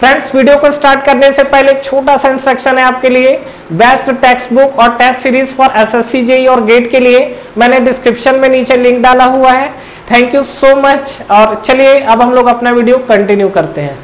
Friends, video को start करने से पहले एक छोटा सा इंस्ट्रक्शन है आपके लिए। बेस्ट टेक्स्ट बुक और test series for SSC JEE और गेट के लिए मैंने डिस्क्रिप्शन में नीचे लिंक डाला हुआ है। Thank you so much. और चलिए अब हम लोग अपना वीडियो कंटिन्यू करते हैं।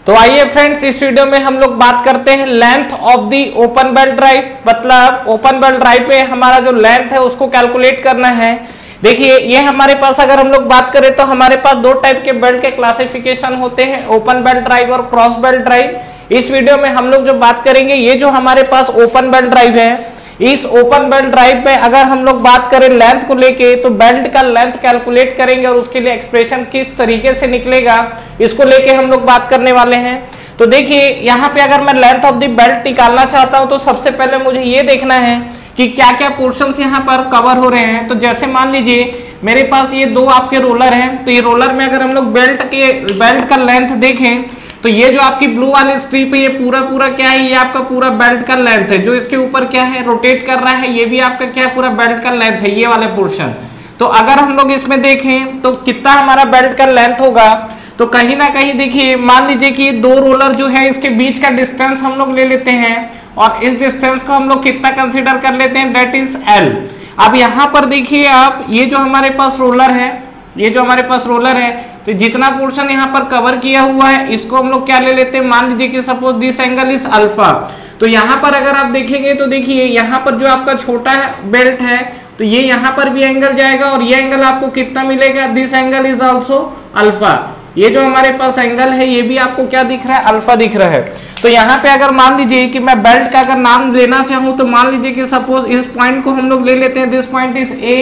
तो आइए फ्रेंड्स, इस वीडियो में हम लोग बात करते हैं length of the open belt drive. मतलब ओपन बेल्ट ड्राइव में हमारा जो लेंथ है उसको कैलकुलेट करना है। देखिए, ये हमारे पास अगर हम लोग बात करें तो हमारे पास दो टाइप के बेल्ट के क्लासिफिकेशन होते हैं, ओपन बेल्ट ड्राइव और क्रॉस बेल्ट ड्राइव। इस वीडियो में हम लोग जो बात करेंगे, ये जो हमारे पास ओपन बेल्ट ड्राइव है, इस ओपन बेल्ट ड्राइव में अगर हम लोग बात करें लेंथ को लेके, तो बेल्ट का लेंथ कैलकुलेट करेंगे और उसके लिए एक्सप्रेशन किस तरीके से निकलेगा, इसको लेके हम लोग बात करने वाले हैं। तो देखिए, यहाँ पे अगर मैं लेंथ ऑफ द बेल्ट निकालना चाहता हूं तो सबसे पहले मुझे ये देखना है कि क्या क्या पोर्शंस यहाँ पर कवर हो रहे हैं। तो जैसे मान लीजिए मेरे पास ये दो आपके रोलर हैं, तो ये रोलर में अगर हम लोग बेल्ट का लेंथ देखें तो ये जो आपकी ब्लू वाली स्ट्रिप है, ये पूरा क्या है, ये आपका पूरा बेल्ट का लेंथ है। जो इसके ऊपर क्या है, रोटेट कर रहा है, ये भी आपका क्या है, पूरा बेल्ट का लेंथ है, ये वाले पोर्शन। तो अगर हम लोग इसमें देखें तो कितना हमारा बेल्ट का लेंथ होगा, तो कहीं ना कहीं देखिए, मान लीजिए कि दो रोलर जो है इसके बीच का डिस्टेंस हम लोग ले लेते हैं और इस डिस्टेंस को हम लोग कितना कंसीडर कर लेते हैं, दैट इज L। अब यहाँ पर देखिए आप, ये जो हमारे पास रोलर है, तो जितना पोर्शन यहाँ पर कवर किया हुआ है इसको हम लोग क्या ले लेते हैं, मान लीजिए कि suppose this angle is alpha. तो यहाँ पर अगर आप देखेंगे तो देखिए, यहाँ पर जो आपका छोटा बेल्ट है तो ये यहाँ पर भी एंगल जाएगा और ये एंगल आपको कितना मिलेगा, this angle is also alpha. ये जो हमारे पास एंगल है ये भी आपको क्या दिख रहा है, अल्फा दिख रहा है। तो यहाँ पे अगर मान लीजिए कि मैं बेल्ट का अगर नाम लेना चाहूँ तो मान लीजिए कि सपोज इस पॉइंट को हम लोग ले लेते हैं, दिस पॉइंट इज A।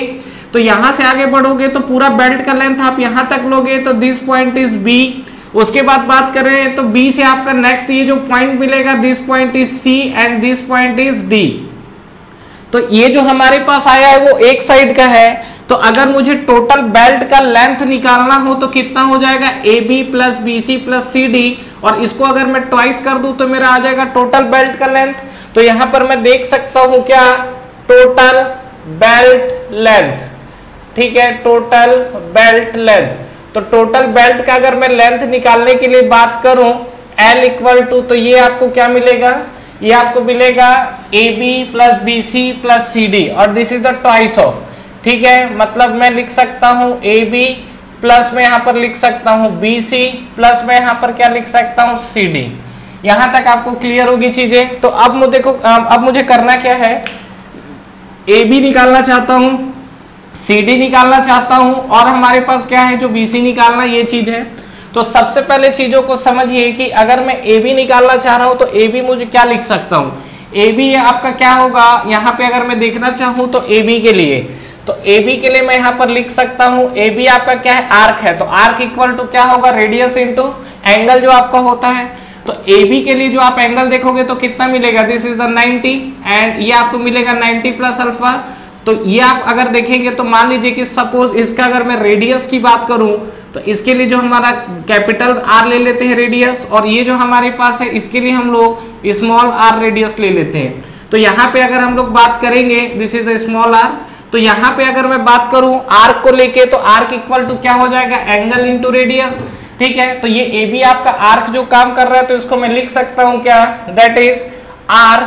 तो यहाँ से आगे बढ़ोगे तो पूरा बेल्ट का लेंथ आप यहाँ तक लोगे तो दिस पॉइंट इज B। उसके बाद बात करें तो B से आपका नेक्स्ट ये जो पॉइंट मिलेगा, this point is C and this point is D। तो ये जो हमारे पास आया है वो एक साइड का है। तो अगर मुझे टोटल बेल्ट का लेंथ निकालना हो तो कितना हो जाएगा, AB plus BC plus CD, और इसको अगर मैं ट्वाइस कर दूं तो मेरा आ जाएगा टोटल बेल्ट का लेंथ। तो यहां पर मैं देख सकता हूं क्या, टोटल बेल्ट लेंथ, ठीक है, टोटल बेल्ट लेंथ। तो टोटल बेल्ट का अगर मैं लेंथ निकालने के लिए बात करूं, L इक्वल टू, तो ये आपको क्या मिलेगा, ये आपको मिलेगा AB plus BC plus CD और this is the twice of, ठीक है। मतलब मैं लिख सकता हूं AB प्लस में यहां पर लिख सकता हूं BC प्लस में यहां पर क्या लिख सकता हूं CD। यहां तक आपको क्लियर होगी चीजें। तो अब मुझे देखो, अब मुझे करना क्या है, AB निकालना चाहता हूं, CD निकालना चाहता हूं और हमारे पास क्या है, जो BC निकालना, ये चीज है। तो सबसे पहले चीजों को समझिए कि अगर मैं AB निकालना चाह रहा हूं तो AB मुझे क्या लिख सकता हूं, AB आपका क्या होगा, यहाँ पे अगर मैं देखना चाहूं तो AB के लिए, तो AB के लिए मैं यहाँ पर लिख सकता हूं, AB आपका क्या है, आर्क है। तो आर्क इक्वल टू क्या होगा, रेडियस इनटू एंगल जो आपका होता है। तो AB के लिए जो आप एंगल देखोगे तो कितना मिलेगा, दिस इज द 90 एंड ये आपको मिलेगा 90 प्लस अल्फा। तो ये आप अगर देखेंगे तो मान लीजिए कि सपोज इसका अगर मैं रेडियस की बात करूं तो इसके लिए जो हमारा कैपिटल R ले लेते हैं रेडियस, और ये जो हमारे पास है इसके लिए हम लोग स्मॉल r रेडियस ले लेते हैं। तो यहाँ पे अगर हम लोग बात करेंगे, this is the small r। तो यहाँ पे अगर मैं बात करूं आर्क को लेके, तो आर्क इक्वल टू क्या हो जाएगा, एंगल इंटू रेडियस, ठीक है। तो ये AB आपका आर्क जो काम कर रहा है तो इसको मैं लिख सकता हूं क्या, दैट इज R।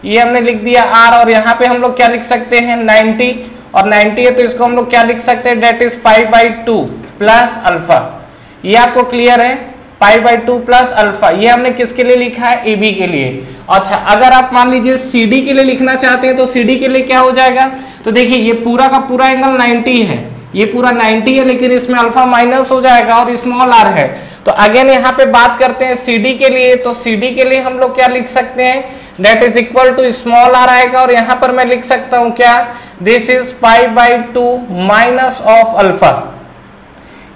ये हमने लिख दिया R, और यहाँ पे हम लोग क्या लिख सकते हैं, 90, और 90 है तो इसको हम लोग क्या लिख सकते हैं, दैट इज π/2 प्लस अल्फा। ये आपको क्लियर है, π/2 प्लस अल्फा। ये हमने किसके लिए लिखा है, AB के लिए। अच्छा, अगर आप मान लीजिए CD के लिए लिखना चाहते हैं तो CD के लिए क्या हो जाएगा, तो देखिए ये पूरा का पूरा एंगल 90 है, ये पूरा 90 है, लेकिन इसमें अल्फा माइनस हो जाएगा और स्मॉल r है। तो अगेन यहाँ पे बात करते हैं CD के लिए, तो CD के लिए हम लोग क्या लिख सकते हैं, that is equal to small r आएगा, और यहाँ पर मैं लिख सकता हूँ क्या, this is π/2 minus of alpha.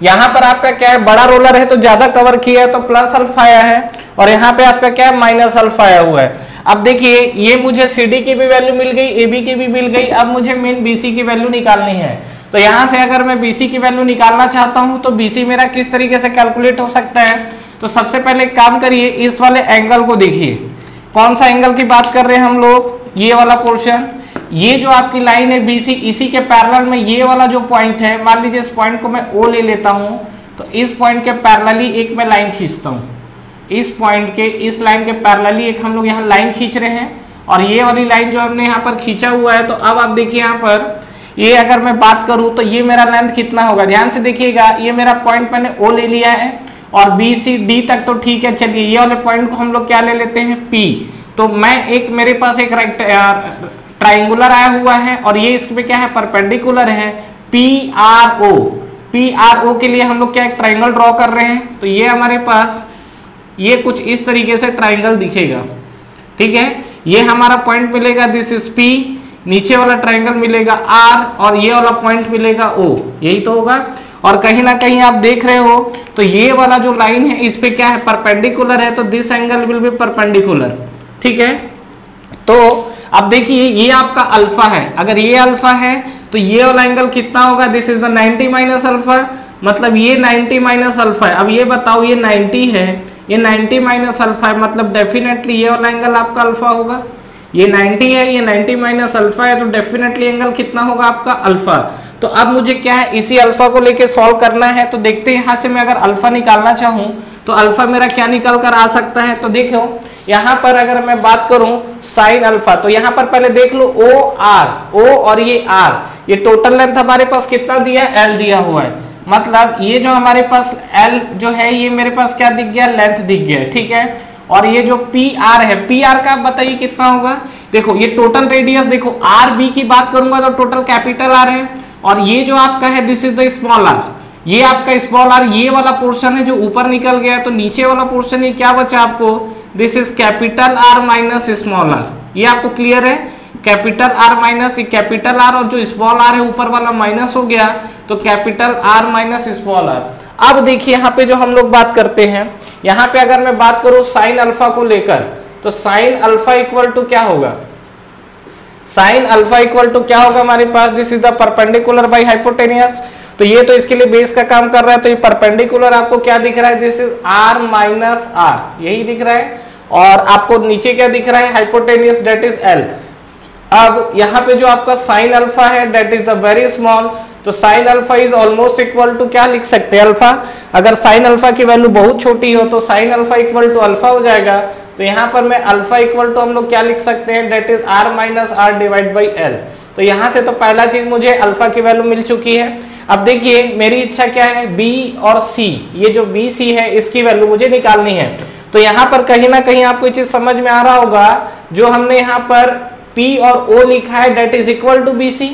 यहाँ पर आपका क्या है, बड़ा रोलर है तो ज्यादा कवर किया है तो प्लस अल्फा आया है, और यहाँ पे आपका क्या है, माइनस अल्फा आया हुआ है। अब देखिए, ये मुझे CD की भी वैल्यू मिल गई, AB की भी मिल गई, अब मुझे मेन BC की वैल्यू निकालनी है। तो यहाँ से अगर मैं BC की वैल्यू निकालना चाहता हूँ तो BC मेरा किस तरीके से कैलकुलेट हो सकता है। तो सबसे पहले एक काम करिए, इस वाले एंगल को देखिए, कौन सा एंगल की बात कर रहे हैं हम लोग, ये वाला पोर्शन। ये जो आपकी लाइन है BC, इसी के पैरेलल में ये वाला जो पॉइंट है, मान लीजिए इस पॉइंट को मैं O ले लेता हूं, तो इस पॉइंट के पैरेलली एक मैं लाइन खींचता हूं, इस पॉइंट के इस लाइन के पैरेलली एक हम लोग यहाँ लाइन खींच रहे हैं, और ये वाली लाइन जो हमने यहाँ पर खींचा हुआ है, तो अब आप देखिए यहाँ पर ये अगर मैं बात करूं तो ये मेरा लेंथ कितना होगा, ध्यान से देखिएगा, ये मेरा पॉइंट मैंने ओ ले लिया है और बी सी डी तक तो ठीक है, चलिए ये वाले पॉइंट को हम लोग क्या ले लेते हैं पी। तो मैं एक मेरे पास एक ट्राइंगुलर आया हुआ है और ये इस पे क्या है परपेंडिकुलर है, P R O. P R O के लिए हम लोग क्या एक ट्राइंगल ड्रॉ कर रहे हैं, तो ये हमारे पास ये कुछ इस तरीके से ट्राइंगल दिखेगा, ठीक है। ये हमारा पॉइंट मिलेगा, दिस इज पी, नीचे वाला ट्राइंगल मिलेगा आर और ये वाला पॉइंट मिलेगा ओ, यही तो होगा। और कहीं ना कहीं आप देख रहे हो तो ये वाला जो लाइन है इस पे क्या है परपेंडिकुलर है, तो this angle will be perpendicular, ठीक है। तो अब देखिए ये आपका अल्फा है, अगर ये अल्फा है तो ये वाला एंगल कितना होगा, this is the 90 minus alpha, मतलब ये 90 माइनस अल्फा है। अब ये बताओ ये 90 है, ये 90 माइनस अल्फा है, मतलब डेफिनेटली ये वाला एंगल आपका अल्फा होगा। ये 90 है, ये 90 माइनस अल्फा है, तो डेफिनेटली एंगल कितना होगा आपका अल्फा। तो अब मुझे क्या है इसी अल्फा को लेके सॉल्व करना है, तो देखते हैं यहाँ से मैं अगर अल्फा निकालना चाहूँ तो अल्फा मेरा क्या निकल कर आ सकता है। तो देखो यहाँ पर अगर मैं बात करूं साइन अल्फा, तो यहाँ पर पहले देख लो ओ आर, ओ और ये आर, ये टोटल लेंथ हमारे पास कितना दिया है, एल दिया हुआ है, मतलब ये जो हमारे पास एल जो है ये मेरे पास क्या दिख गया, लेंथ दिख गया, ठीक है। और ये जो पी आर है, पी आर का आप बताइए कितना होगा, देखो ये टोटल रेडियस, देखो आर बी की बात करूंगा तो टोटल कैपिटल आर है, और ये जो आपका है this is the small R, ये आपका स्मॉल आर, ये वाला पोर्शन है जो ऊपर निकल गया, तो नीचे वाला पोर्शन ये क्या बचा आपको, this is capital R minus small R. ये आपको क्लियर है, capital R minus capital R, और जो स्मॉल आर है ऊपर वाला माइनस हो गया, तो capital R minus small R. अब देखिए यहाँ पे जो हम लोग बात करते हैं, यहाँ पे अगर मैं बात करूं साइन अल्फा को लेकर, तो साइन अल्फा इक्वल टू क्या होगा, साइन अल्फा इक्वल टू क्या होगा हमारे पास, this is the perpendicular by hypotenuse. तो ये तो इसके लिए बेस का काम कर रहा है, तो ये परपेंडिकुलर आपको क्या दिख रहा है, this is R minus R, यही दिख रहा है, और आपको नीचे क्या दिख रहा है, हाइपोटेनियस दैट इज एल। अब यहाँ पे जो आपका साइन अल्फा है that is the very small, तो sine alpha is almost equal to क्या लिख सकते हैं अल्फा, अगर साइन अल्फा की वैल्यू बहुत छोटी हो तो sine alpha equal to alpha हो जाएगा। तो यहाँ पर मैं अल्फा इक्वल टू हम लोग क्या लिख सकते हैं, that is R minus R divide by L. तो यहाँ से तो पहला चीज मुझे अल्फा की वैल्यू मिल चुकी है। अब देखिए मेरी इच्छा क्या है, बी और सी, ये जो बी सी है इसकी वैल्यू मुझे निकालनी है। तो यहाँ पर कहीं ना कहीं आपको चीज समझ में आ रहा होगा, जो हमने यहाँ पर P और O लिखा है that is equal to B C,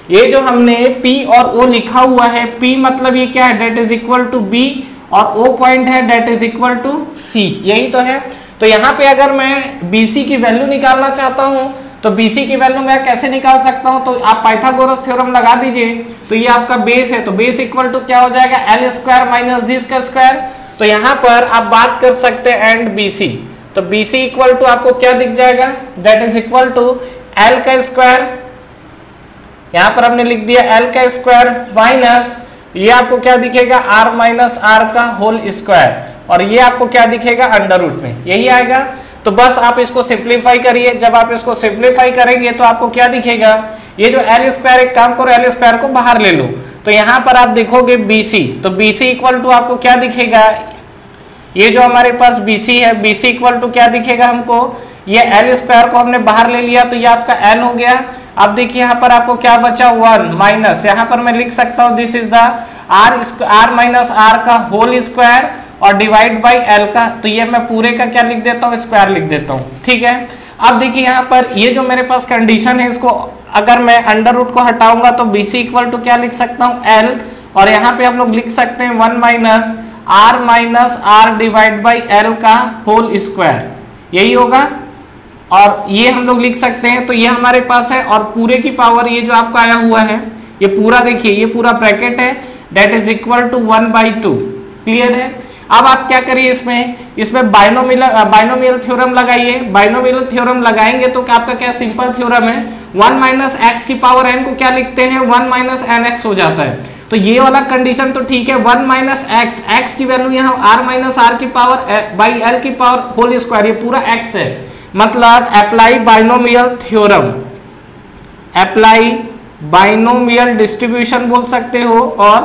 ये जो हमने P और O लिखा हुआ है, P मतलब ये क्या है, that is equal to B, और O पॉइंट है that is equal to C, यही तो है। तो यहाँ पे अगर मैं BC की वैल्यू निकालना चाहता हूँ तो BC की वैल्यू मैं कैसे निकाल सकता हूँ, तो आप पाइथागोरस थ्योरम लगा दीजिए। तो ये आपका बेस है, तो बेस इक्वल टू क्या हो जाएगा, एल स्क्वायर माइनस दिस का स्क्वायर। तो यहाँ पर आप बात कर सकते हैं एंड BC, तो BC इक्वल टू आपको क्या दिख जाएगा, that is equal to L का स्क्वायर, यहाँ पर हमने लिख दिया एल का स्क्वायर माइनस ये आपको क्या दिखेगा, आर माइनस आर का होल स्क्वायर, और ये आपको क्या दिखेगा अंडर रूट में, यही आएगा। तो बस आप इसको सिंप्लीफाई करिए, जब आप इसको सिंप्लीफाई करेंगे तो आपको क्या दिखेगा, ये जो एल स्क्वायर, एक काम करो एल स्क्वायर को बाहर ले लो, तो यहाँ पर आप देखोगे BC, तो BC इक्वल टू आपको क्या दिखेगा, ये जो हमारे पास BC है, BC इक्वल टू क्या दिखेगा हमको, ये एल स्क्वायर को हमने बाहर ले लिया तो ये आपका n हो गया। अब देखिए यहाँ पर आपको क्या बचा, 1 माइनस, यहाँ पर मैं लिख सकता हूँ this is the R minus R का होल स्क्वायर और डिवाइड बाई एल का, तो ये मैं पूरे का क्या लिख देता हूँ, स्क्वायर लिख देता हूँ, ठीक है। अब देखिए यहाँ पर ये जो मेरे पास कंडीशन है, इसको अगर मैं अंडर रूट को हटाऊंगा तो BC इक्वल टू क्या लिख सकता हूँ, L, और यहाँ पे हम लोग लिख सकते हैं 1 minus R divide by L का होल स्क्वायर, यही होगा, और ये हम लोग लिख सकते हैं। तो ये हमारे पास है, और पूरे की पावर ये जो आपका आया हुआ है, ये पूरा देखिए, ये पूरा ब्रैकेट है that is equal to 1/2, clear है। अब आप क्या करिए, इसमें बाइनोमियल थ्योरम लगाइए। बाइनोमियल थ्योरम लगाएंगे तो आपका क्या सिंपल थ्योरम है, 1 माइनस एक्स की पावर n को क्या लिखते हैं, 1 माइनस nx हो जाता है। तो ये वाला कंडीशन तो ठीक है, 1 माइनस एक्स की वैल्यू यहाँ आर माइनस आर की पावर बाई एल की पावर होल स्क्वायर, ये पूरा x है, मतलब apply binomial theorem, apply binomial distribution बोल सकते हो और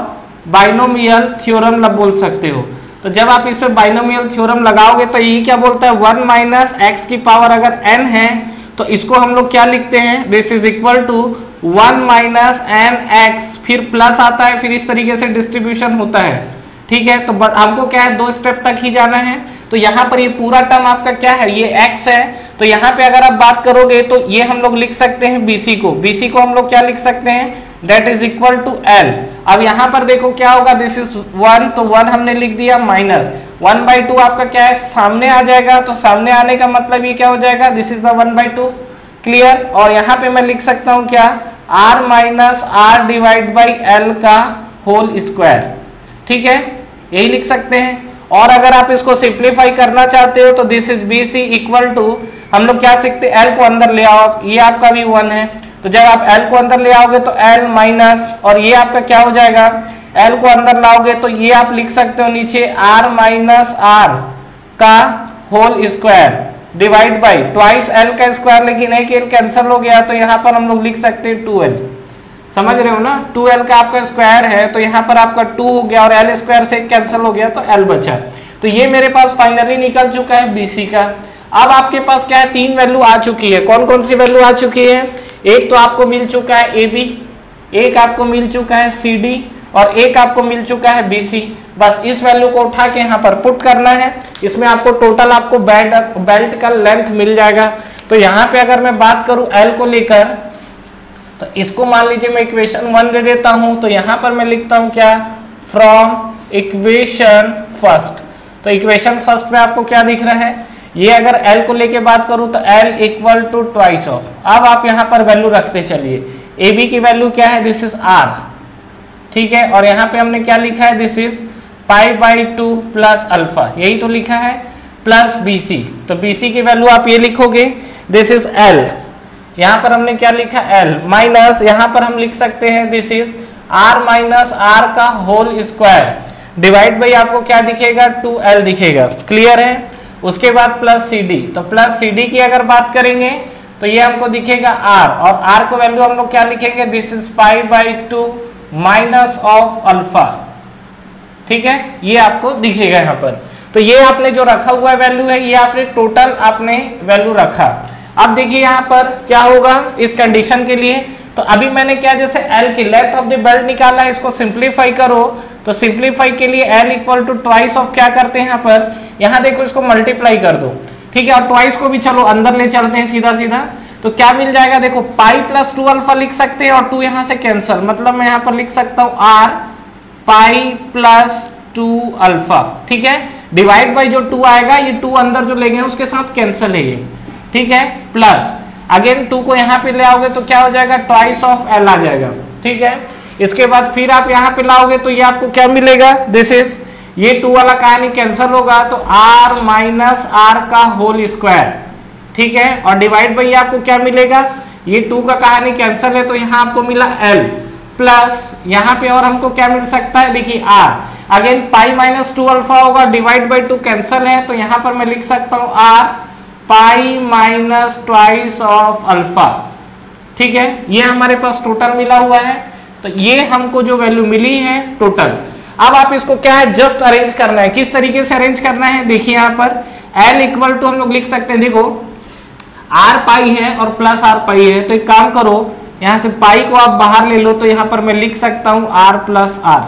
बाइनोमियल थ्योरम बोल सकते हो। तो जब आप इस पे बाइनोमियल थ्योरम लगाओगे तो ये क्या बोलता है 1 माइनस एक्स की पावर अगर n है तो इसको हम लोग क्या लिखते हैं, this is equal to 1 minus N X, फिर प्लस आता है, फिर इस तरीके से डिस्ट्रीब्यूशन होता है। ठीक है, तो हमको क्या है 2 स्टेप तक ही जाना है। तो यहाँ पर ये पूरा टर्म आपका क्या है, ये x है। तो यहाँ पे अगर आप बात करोगे तो ये हम लोग लिख सकते हैं BC को हम लोग क्या लिख सकते हैं, that is equal to L। अब यहाँ पर देखो क्या होगा, दिस इज 1, तो 1 हमने लिख दिया, माइनस 1/2 आपका क्या है सामने आ जाएगा। तो सामने आने का मतलब ये क्या हो जाएगा, दिस इज द 1/2, क्लियर। और यहाँ पे मैं लिख सकता हूँ क्या, r minus r divide by L का होल स्क्वायर। ठीक है, यही लिख सकते हैं। और अगर आप इसको सिंप्लीफाई करना चाहते हो तो this is BC equal to, हम लोग क्या सीखते हैं, L को अंदर ले आओ, ये आपका भी 1 है। तो जब आप L को अंदर ले आओगे तो L माइनस, और ये आपका क्या हो जाएगा, L को अंदर लाओगे तो ये आप लिख सकते हो नीचे r माइनस r का whole square divide by twice L का स्क्वायर, लेकिन एक L कैंसिल हो गया तो यहाँ पर हम लोग लिख सकते हैं 2L। समझ रहे हो ना, 2L का आपका स्क्वायर है तो यहाँ पर आपका 2 हो गया और L स्क्वायर से कैंसिल हो गया तो L बचा। तो ये मेरे पास फाइनली निकल चुका है BC का। अब आपके पास क्या है, 3 वैल्यू आ चुकी है। कौन कौन सी वैल्यू आ चुकी है, एक तो आपको मिल चुका है AB, एक आपको मिल चुका है CD और एक आपको मिल चुका है BC। बस इस वैल्यू को उठा के यहाँ पर पुट करना है, इसमें आपको टोटल आपको बेल्ट का लेंथ मिल जाएगा। तो यहाँ पे अगर मैं बात करूँ L को लेकर तो इसको मान लीजिए मैं इक्वेशन 1 दे देता हूं। तो यहां पर मैं लिखता हूं क्या, फ्रॉम इक्वेशन फर्स्ट। तो इक्वेशन फर्स्ट में आपको क्या दिख रहा है, ये अगर L को लेके बात करूं तो L equal to twice of, अब आप यहां पर वैल्यू रखते चलिए। AB की वैल्यू क्या है, दिस इज R। ठीक है, और यहां पे हमने क्या लिखा है, दिस इज π/2 प्लस अल्फा, यही तो लिखा है, प्लस BC। तो BC की वैल्यू आप ये लिखोगे, दिस इज L। यहां पर हमने क्या लिखा, L माइनस, यहां पर हम लिख सकते हैं this is R minus R का होल स्क्वायर डिवाइड बाई आपको क्या दिखेगा, 2L दिखेगा, क्लियर है। उसके बाद प्लस CD, तो प्लस CD की अगर बात करेंगे तो ये हमको दिखेगा R, और R को वैल्यू हम लोग क्या लिखेंगे, this is π/2 minus of alpha. ठीक है, ये आपको दिखेगा यहाँ पर। तो ये आपने जो रखा हुआ वैल्यू है, ये आपने टोटल आपने वैल्यू रखा। अब देखिए यहाँ पर क्या होगा इस कंडीशन के लिए, तो अभी मैंने क्या, जैसे L की लेंथ ऑफ द बेल्ट निकाला है, इसको सिंप्लीफाई करो। तो सिंप्लीफाई के लिए L equal to twice of क्या करते हैं यहाँ पर, यहाँ देखो इसको मल्टीप्लाई कर दो। ठीक है, और ट्वाइस को भी चलो अंदर ले चलते हैं सीधा सीधा। तो क्या मिल जाएगा, देखो पाई प्लस 2 अल्फा लिख सकते हैं और 2 यहाँ से कैंसिल, मतलब मैं यहाँ पर लिख सकता हूँ R पाई प्लस 2 अल्फा। ठीक है, डिवाइड बाई जो 2 आएगा, ये 2 अंदर जो ले गए उसके साथ कैंसिल है ये। ठीक है, प्लस अगेन 2 को यहाँ पे ले आओगे तो क्या हो जाएगा, ट्वाइस ऑफ L आ जाएगा। ठीक है, इसके बाद फिर आप यहाँ पे लाओगे तो ये आपको क्या मिलेगा, दिस इज, ये 2 वाला कहानी कैंसिल होगा तो R माइनस R का होल स्क्वायर। ठीक है, और डिवाइड बाई आपको क्या मिलेगा, ये 2 का कहानी कैंसिल है तो यहाँ आपको मिला L प्लस यहाँ पे और हमको क्या मिल सकता है, देखिए R again pi minus 2 alpha होगा, डिवाइड बाई 2 कैंसिल है तो यहाँ पर मैं लिख सकता हूँ R pi minus twice of alpha. ठीक है, ये हमारे पास टोटल मिला हुआ है। तो ये हमको जो वैल्यू मिली है टोटल, अब आप इसको क्या है जस्ट अरेंज करना है। किस तरीके से अरेंज करना है, देखिए यहाँ पर L इक्वल टू हम लोग लिख सकते हैं, देखो R पाई है और प्लस R पाई है। तो एक काम करो, यहाँ से पाई को आप बाहर ले लो तो यहाँ पर मैं लिख सकता हूँ R प्लस R,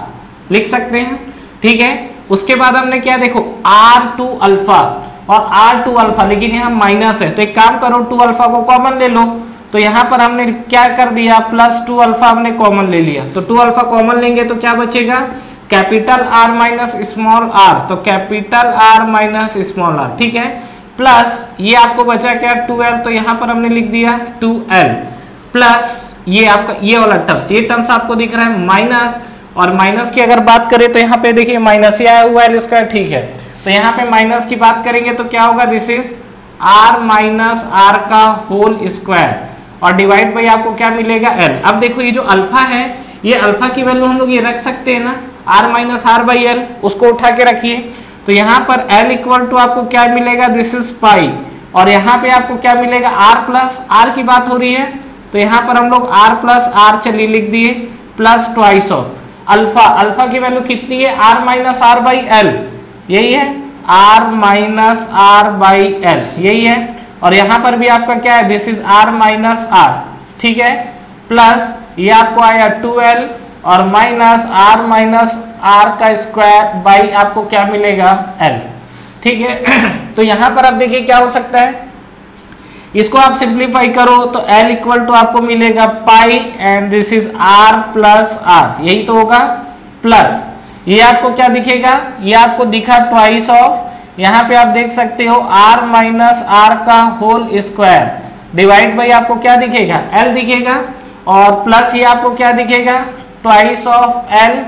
लिख सकते हैं। ठीक है, उसके बाद हमने क्या, देखो R2 अल्फा और R2 अल्फा, लेकिन यहाँ माइनस है तो एक काम करो 2 अल्फा को कॉमन ले लो। तो यहाँ पर हमने क्या कर दिया, प्लस 2 अल्फा हमने कॉमन ले लिया। तो 2 अल्फा कॉमन लेंगे तो क्या बचेगा, capital R minus small r, तो capital R minus small r। ठीक है, प्लस ये आपको बचा क्या, 2L, तो यहाँ पर हमने लिख दिया 2L प्लस ये आपका ये वाला टर्म्स, ये टर्म्स आपको दिख रहा है माइनस, और माइनस की अगर बात करें तो यहाँ पे देखिए माइनस ही आया हुआ है इसका। ठीक है, तो यहाँ पे माइनस की बात करेंगे तो क्या होगा, this is R minus R का होल स्क्वायर, और डिवाइड बाई आपको क्या मिलेगा L। अब देखो ये जो अल्फा है, ये अल्फा की वैल्यू हम लोग ये रख सकते हैं ना, R minus R by L, उसको उठा के रखिए। तो यहाँ पर L इक्वल टू आपको क्या मिलेगा, दिस इज पाई, और यहाँ पे आपको क्या मिलेगा, R प्लस R की बात हो रही है तो यहाँ पर हम लोग R प्लस R चलिए लिख दिए, plus twice of alpha. Alpha की वैल्यू कितनी है, R minus R by L। यही है r minus R by L, यही है। और यहां पर भी आपका क्या है, this is r minus R, ठीक है, प्लस ये आपको आया 2l और माइनस r माइनस आर का स्क्वायर बाई आपको क्या मिलेगा l, ठीक है। तो यहां पर आप देखिए क्या हो सकता है, इसको आप सिंप्लीफाई करो तो l इक्वल टू आपको मिलेगा pi and this is r plus r, यही तो होगा, प्लस ये आपको क्या दिखेगा, ये आपको दिखा ट्वाइस ऑफ, यहाँ पे आप देख सकते हो r माइनस आर का होल स्क्वायर डिवाइड बाई आपको क्या दिखेगा l दिखेगा, और प्लस ये आपको क्या दिखेगा ट्वाइस ऑफ l,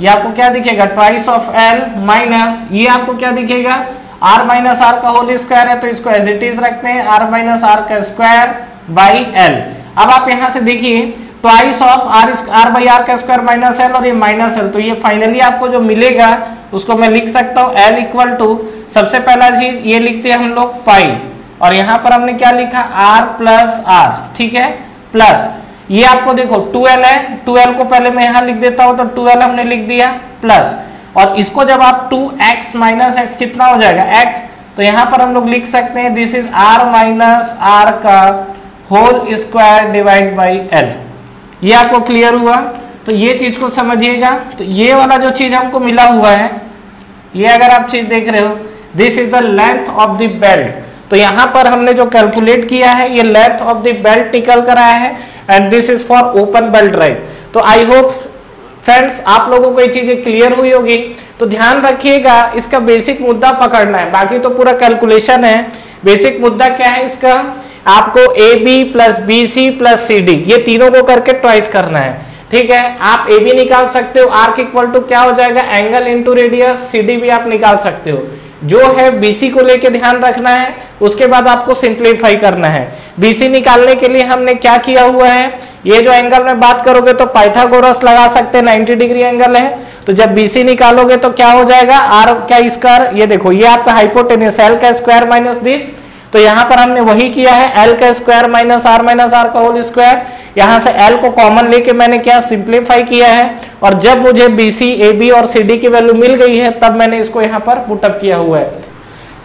ये आपको क्या दिखेगा ट्वाइस ऑफ l, माइनस ये आपको क्या दिखेगा r माइनस आर का होल स्क्वायर है तो इसको एज इट इज रखते हैं, r माइनस आर का स्क्वायर बाई l। अब आप यहां से देखिए twice of r by R का स्क्वायर माइनस l और ये माइनस l, तो ये फाइनली आपको जो मिलेगा उसको मैं लिख सकता हूं l इक्वल टू, सबसे पहला चीज ये लिखते हैं हम लोग पाई, और यहां पर हमने क्या लिखा r प्लस r, ठीक है, प्लस ये आपको देखो 2l है, 2l को पहले मैं यहां लिख देता हूं तो 2l हमने लिख दिया, प्लस और इसको जब आप 2x माइनस x कितना हो जाएगा x, तो यहां पर हम लोग लिख सकते हैं this is r minus r का whole square divide by l। ये आपको क्लियर हुआ, तो ये चीज को समझिएगा। तो ये वाला जो चीज हमको मिला हुआ है, ये अगर आप चीज देख रहे हो this is the length of the belt, तो यहां पर हमने जो कैलकुलेट किया है ये लेंथ ऑफ द बेल्ट निकल कर आया है and this is for open belt drive. तो आई होप फ्रेंड्स आप लोगों को ये चीजें क्लियर हुई होगी। तो ध्यान रखिएगा, इसका बेसिक मुद्दा पकड़ना है, बाकी तो पूरा कैलकुलेशन है। बेसिक मुद्दा क्या है इसका, आपको A B plus B C plus C D ये तीनों को करके ट्वाइस करना है, ठीक है। आप ए बी निकाल सकते हो, आर्क इक्वल टू क्या हो जाएगा angle into radius, C D भी आप निकाल सकते हो। जो है बीसी को लेके ध्यान रखना है, उसके बाद आपको सिंप्लीफाई करना है। बीसी निकालने के लिए हमने क्या किया हुआ है, ये जो एंगल में बात करोगे तो पाइथागोरस लगा सकते हैं, 90 डिग्री एंगल है। तो जब बीसी निकालोगे तो क्या हो जाएगा आर क्या स्क्वायर, ये देखो ये आपका हाइपोटेनस एल का स्क्वायर माइनस दिस, तो यहां पर हमने वही किया है एल का स्क्वायर माइनस आर का होल स्क्वायर। यहां से एल को कॉमन लेके मैंने क्या सिंप्लीफाई किया है, और जब मुझे बीसी ए बी और सी डी की वैल्यू मिल गई है तब मैंने इसको यहां पर पुटअप किया हुआ है।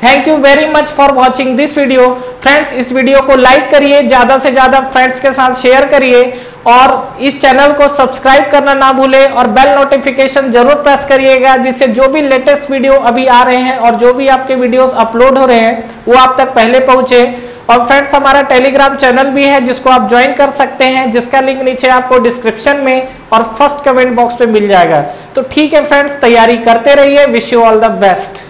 Thank you very much for watching this video. Friends इस वीडियो को लाइक करिए, ज्यादा से ज्यादा फ्रेंड्स के साथ शेयर करिए, और इस चैनल को सब्सक्राइब करना ना भूले और बेल नोटिफिकेशन जरूर प्रेस करिएगा, जिससे जो भी लेटेस्ट वीडियो अभी आ रहे हैं और जो भी आपके वीडियोस अपलोड हो रहे हैं वो आप तक पहले पहुंचे। और फ्रेंड्स हमारा टेलीग्राम चैनल भी है जिसको आप ज्वाइन कर सकते हैं, जिसका लिंक नीचे आपको डिस्क्रिप्शन में और फर्स्ट कमेंट बॉक्स में मिल जाएगा। तो ठीक है फ्रेंड्स, तैयारी करते रहिए। Wish you all the best.